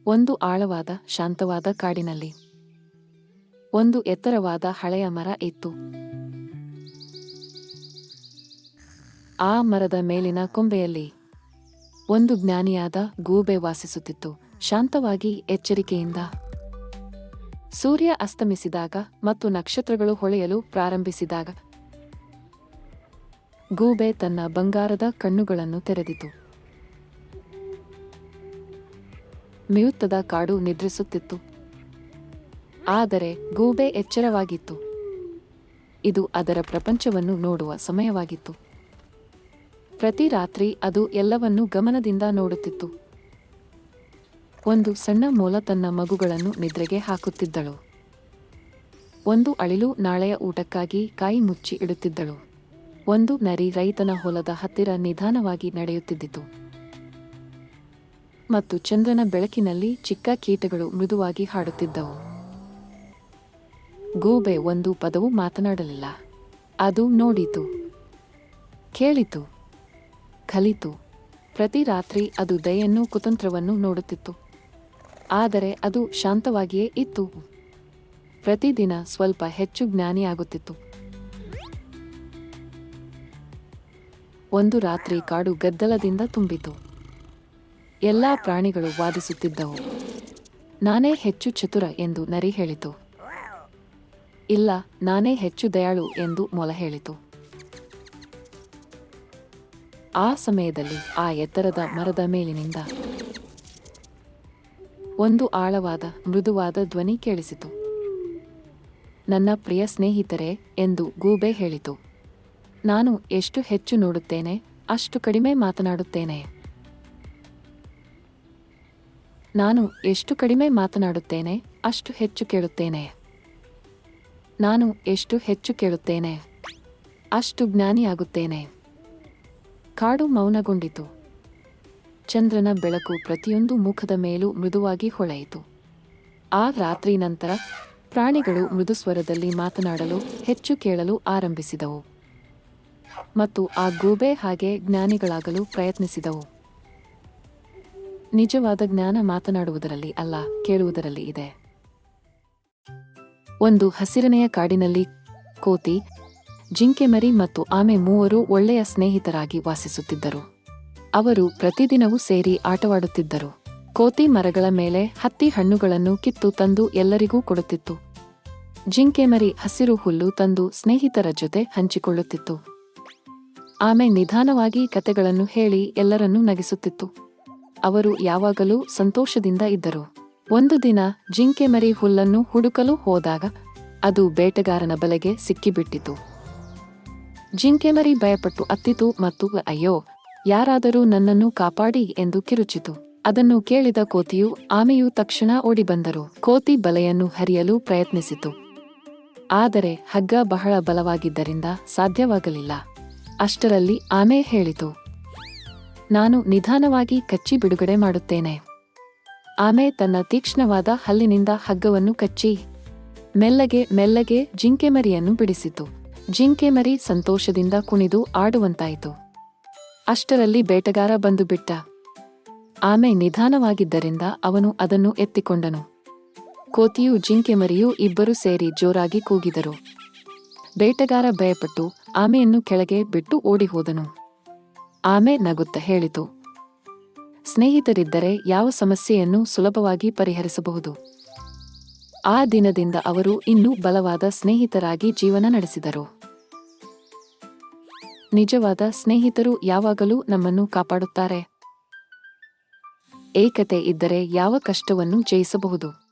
ಒಂದು ಆಳವಾದ ಶಾಂತವಾದ ಕಾಡಿನಲ್ಲಿ ಒಂದು ಎತ್ತರವಾದ ಹಳೆಯ ಮರ ಇತ್ತು. ಆ ಮರದ ಮೇಲಿನ ಕೊಂಬೆಯಲ್ಲಿ ಒಂದು ಜ್ಞಾನಿಯಾದ ಗೂಬೆ ವಾಸಿಸುತ್ತಿತ್ತು. ಶಾಂತವಾಗಿ, ಎಚ್ಚರಿಕೆಯಿಂದ. ಸೂರ್ಯ ಅಸ್ತಮಿಸಿದಾಗ ಮತ್ತು ನಕ್ಷತ್ರಗಳು ಹೊಳೆಯಲು ಪ್ರಾರಂಭಿಸಿದಾಗ ಗೂಬೆ ತನ್ನ ಬಂಗಾರದ ಕಣ್ಣುಗಳನ್ನು ತೆರೆದಿತು. ಮಿಯುತ್ತದ ಕಾಡು ನಿದ್ರಿಸುತ್ತಿತ್ತು. ಆದರೆ ಗೂಬೆ ಎಚ್ಚರವಾಗಿತ್ತು. ಇದು ಅದರ ಪ್ರಪಂಚವನ್ನು ನೋಡುವ ಸಮಯವಾಗಿತ್ತು. ಪ್ರತಿ ರಾತ್ರಿ ಅದು ಎಲ್ಲವನ್ನೂ ಗಮನದಿಂದ ನೋಡುತ್ತಿತ್ತು. ಒಂದು ಸಣ್ಣ ಮೊಲ ತನ್ನ ಮಗುಗಳನ್ನು ನಿದ್ರೆಗೆ ಹಾಕುತ್ತಿದ್ದಳು. ಒಂದು ಅಳಿಲು ನಾಳೆಯ ಊಟಕ್ಕಾಗಿ ಕಾಯಿ ಮುಚ್ಚಿ ಇಡುತ್ತಿದ್ದಳು. ಒಂದು ನರಿ ರೈತನ ಹೊಲದ ಹತ್ತಿರ ನಿಧಾನವಾಗಿ ನಡೆಯುತ್ತಿದ್ದಿತು. ಮತ್ತು ಚಂದ್ರನ ಬೆಳಕಿನಲ್ಲಿ ಚಿಕ್ಕ ಕೀಟಗಳು ಮೃದುವಾಗಿ ಹಾಡುತ್ತಿದ್ದವು. ಗೂಬೆ ಒಂದು ಪದವೂ ಮಾತನಾಡಲಿಲ್ಲ. ಅದು ನೋಡಿತು, ಕೇಳಿತು, ಕಲಿತು. ಪ್ರತಿ ರಾತ್ರಿ ಅದು ದಯೆಯನ್ನು, ಕುತಂತ್ರವನ್ನು ನೋಡುತ್ತಿತ್ತು. ಆದರೆ ಅದು ಶಾಂತವಾಗಿಯೇ ಇತ್ತು. ಪ್ರತಿದಿನ ಸ್ವಲ್ಪ ಹೆಚ್ಚು ಜ್ಞಾನಿಯಾಗುತ್ತಿತ್ತು. ಒಂದು ರಾತ್ರಿ ಕಾಡು ಗದ್ದಲದಿಂದ ತುಂಬಿತು. ಎಲ್ಲಾ ಪ್ರಾಣಿಗಳು ವಾದಿಸುತ್ತಿದ್ದವು. ನಾನೇ ಹೆಚ್ಚು ಚತುರ ಎಂದು ನರಿ ಹೇಳಿತು. ಇಲ್ಲ, ನಾನೇ ಹೆಚ್ಚು ದಯಾಳು ಎಂದು ಮೊಲ ಹೇಳಿತು. ಆ ಸಮಯದಲ್ಲಿ ಆ ಎತ್ತರದ ಮರದ ಮೇಲಿನಿಂದ ಒಂದು ಆಳವಾದ ಮೃದುವಾದ ಧ್ವನಿ ಕೇಳಿಸಿತು. ನನ್ನ ಪ್ರಿಯ ಸ್ನೇಹಿತರೆ ಎಂದು ಗೂಬೆ ಹೇಳಿತು. ನಾನು ಎಷ್ಟು ಹೆಚ್ಚು ನೋಡುತ್ತೇನೆ ಅಷ್ಟು ಕಡಿಮೆ ಮಾತನಾಡುತ್ತೇನೆ. ನಾನು ಎಷ್ಟು ಕಡಿಮೆ ಮಾತನಾಡುತ್ತೇನೆ ಅಷ್ಟು ಹೆಚ್ಚು ಕೇಳುತ್ತೇನೆ. ನಾನು ಎಷ್ಟು ಹೆಚ್ಚು ಕೇಳುತ್ತೇನೆ ಅಷ್ಟು ಜ್ಞಾನಿಯಾಗುತ್ತೇನೆ. ಕಾಡು ಮೌನಗೊಂಡಿತು. ಚಂದ್ರನ ಬೆಳಕು ಪ್ರತಿಯೊಂದು ಮುಖದ ಮೇಲೂ ಮೃದುವಾಗಿ ಹೊಳೆಯಿತು. ಆ ರಾತ್ರಿ ನಂತರ ಪ್ರಾಣಿಗಳು ಮೃದುಸ್ವರದಲ್ಲಿ ಮಾತನಾಡಲು, ಹೆಚ್ಚು ಕೇಳಲು ಆರಂಭಿಸಿದವು. ಮತ್ತು ಆ ಗೂಬೆ ಹಾಗೆ ಜ್ಞಾನಿಗಳಾಗಲು ಪ್ರಯತ್ನಿಸಿದವು. ನಿಜವಾದ ಜ್ಞಾನ ಮಾತನಾಡುವುದರಲ್ಲಿ ಅಲ್ಲ, ಕೇಳುವುದರಲ್ಲಿ ಇದೆ. ಒಂದು ಹಸಿರನೆಯ ಕಾಡಿನಲ್ಲಿ ಕೋತಿ, ಜಿಂಕೆಮರಿ ಮತ್ತು ಆಮೆ ಮೂವರು ಒಳ್ಳೆಯ ಸ್ನೇಹಿತರಾಗಿ ವಾಸಿಸುತ್ತಿದ್ದರು. ಅವರು ಪ್ರತಿದಿನವೂ ಸೇರಿ ಆಟವಾಡುತ್ತಿದ್ದರು. ಕೋತಿ ಮರಗಳ ಮೇಲೆ ಹತ್ತಿ ಹಣ್ಣುಗಳನ್ನು ಕಿತ್ತು ತಂದು ಎಲ್ಲರಿಗೂ ಕೊಡುತ್ತಿತ್ತು. ಜಿಂಕೆಮರಿ ಹಸಿರು ಹುಲ್ಲು ತಂದು ಸ್ನೇಹಿತರ ಜೊತೆ ಹಂಚಿಕೊಳ್ಳುತ್ತಿತ್ತು. ಆಮೆ ನಿಧಾನವಾಗಿ ಕತೆಗಳನ್ನು ಹೇಳಿ ಎಲ್ಲರನ್ನೂ ನಗಿಸುತ್ತಿತ್ತು. ಅವರು ಯಾವಾಗಲೂ ಸಂತೋಷದಿಂದ ಇದ್ದರು. ಒಂದು ದಿನ ಜಿಂಕೆಮರಿ ಹುಲ್ಲನ್ನು ಹುಡುಕಲು ಹೋದಾಗ ಅದು ಬೇಟೆಗಾರನ ಬಲೆಗೆ ಸಿಕ್ಕಿಬಿಟ್ಟಿತು. ಜಿಂಕೆಮರಿ ಭಯಪಟ್ಟು ಅತ್ತಿತು ಮತ್ತು ಅಯ್ಯೋ, ಯಾರಾದರೂ ನನ್ನನ್ನು ಕಾಪಾಡಿ ಎಂದು ಕಿರುಚಿತು. ಅದನ್ನು ಕೇಳಿದ ಕೋತಿಯು ಆಮೆಯು ತಕ್ಷಣ ಓಡಿಬಂದರು. ಕೋತಿ ಬಲೆಯನ್ನು ಹರಿಯಲು ಪ್ರಯತ್ನಿಸಿತು. ಆದರೆ ಹಗ್ಗ ಬಹಳ ಬಲವಾಗಿದ್ದರಿಂದ ಸಾಧ್ಯವಾಗಲಿಲ್ಲ. ಅಷ್ಟರಲ್ಲಿ ಆಮೆ ಹೇಳಿತು, ನಾನು ನಿಧಾನವಾಗಿ ಕಚ್ಚಿ ಬಿಡುಗಡೆ ಮಾಡುತ್ತೇನೆ. ಆಮೆ ತನ್ನ ತೀಕ್ಷ್ಣವಾದ ಹಲ್ಲಿನಿಂದ ಹಗ್ಗವನ್ನು ಕಚ್ಚಿ ಮೆಲ್ಲಗೆ ಮೆಲ್ಲಗೆ ಜಿಂಕೆಮರಿಯನ್ನು ಬಿಡಿಸಿತು. ಜಿಂಕೆಮರಿ ಸಂತೋಷದಿಂದ ಕುಣಿದು ಆಡುವಂತಾಯಿತು. ಅಷ್ಟರಲ್ಲಿ ಬೇಟೆಗಾರ ಬಂದು ಬಿಟ್ಟ. ಆಮೆ ನಿಧಾನವಾಗಿದ್ದರಿಂದ ಅವನು ಅದನ್ನು ಎತ್ತಿಕೊಂಡನು. ಕೋತಿಯೂ ಜಿಂಕೆಮರಿಯೂ ಇಬ್ಬರು ಸೇರಿ ಜೋರಾಗಿ ಕೂಗಿದರು. ಬೇಟೆಗಾರ ಭಯಪಟ್ಟು ಆಮೆಯನ್ನು ಕೆಳಗೆ ಬಿಟ್ಟು ಓಡಿಹೋದನು. ಆಮೆ ನಗುತ್ತಾ ಹೇಳಿತು, ಸ್ನೇಹಿತರಿದ್ದರೆ ಯಾವ ಸಮಸ್ಯೆಯನ್ನು ಸುಲಭವಾಗಿ ಪರಿಹರಿಸಬಹುದು. ಆ ದಿನದಿಂದ ಅವರು ಇನ್ನೂ ಬಲವಾದ ಸ್ನೇಹಿತರಾಗಿ ಜೀವನ ನಡೆಸಿದರು. ನಿಜವಾದ ಸ್ನೇಹಿತರು ಯಾವಾಗಲೂ ನಮ್ಮನ್ನು ಕಾಪಾಡುತ್ತಾರೆ. ಏಕತೆ ಇದ್ದರೆ ಯಾವ ಕಷ್ಟವನ್ನು ಜಯಿಸಬಹುದು.